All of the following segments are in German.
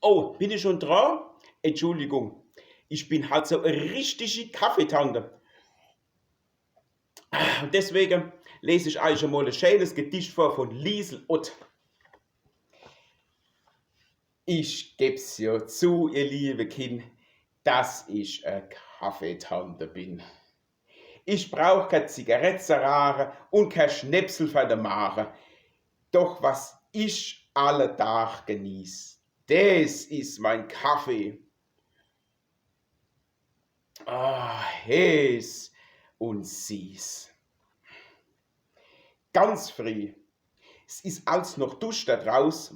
Oh, bin ich schon dran? Entschuldigung, ich bin halt so eine richtige Kaffeetante. Und deswegen lese ich euch mal ein schönes Gedicht vor von Liesel Ott. Ich geb's ja zu, ihr liebe Kind, dass ich eine Kaffeetante bin. Ich brauch keine Zigarettenrare und kein Schnäpsel für de Mare. Doch was ich alle Tag genieß, das ist mein Kaffee. Hes und süß. Ganz früh. Es ist als noch Dusch da draus.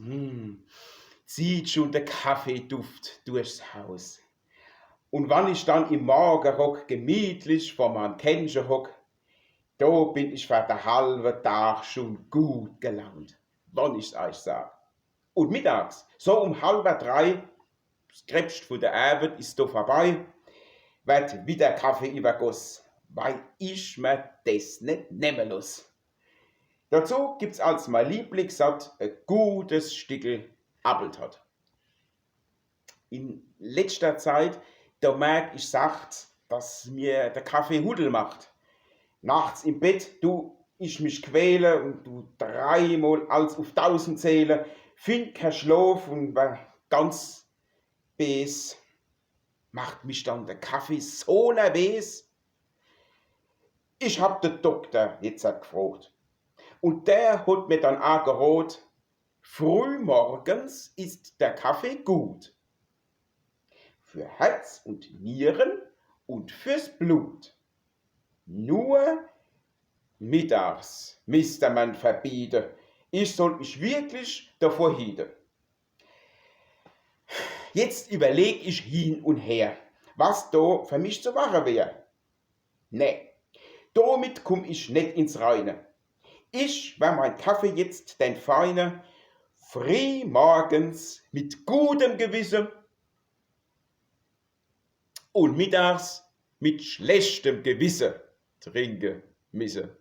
Zieht schon der Kaffeeduft durchs Haus. Und wann ich dann im Morgenrock gemütlich vor meinem Kännchen hock, da bin ich für den halben Tag schon gut gelaunt, wann ich's euch sag. Und mittags, so um 2:30, das Krebst von der Arbeit ist da vorbei, wird wieder Kaffee übergoss, weil ich mir das nicht nehmen lass. Dazu gibt's als mein Lieblingssatz ein gutes Stickel Appeltott. In letzter Zeit, da merk ich sacht, dass mir der Kaffee Hudel macht. Nachts im Bett, ich mich quäle und du dreimal als auf 1000 zähle, find kein Schlaf und war ganz bes. Macht mich dann der Kaffee so nervös. Ich hab den Doktor jetzt gefragt. Und der hat mir dann auch geraten, frühmorgens ist der Kaffee gut. Für Herz und Nieren und fürs Blut. Nur mittags müsste man verbieten. Ich soll mich wirklich davor hüten. Jetzt überleg ich hin und her, was da für mich zu machen wäre. Nee, damit komm ich nicht ins Reine. Ich wär mein Kaffee jetzt den feine, früh morgens mit gutem Gewissen und mittags mit schlechtem Gewissen trinken müsse.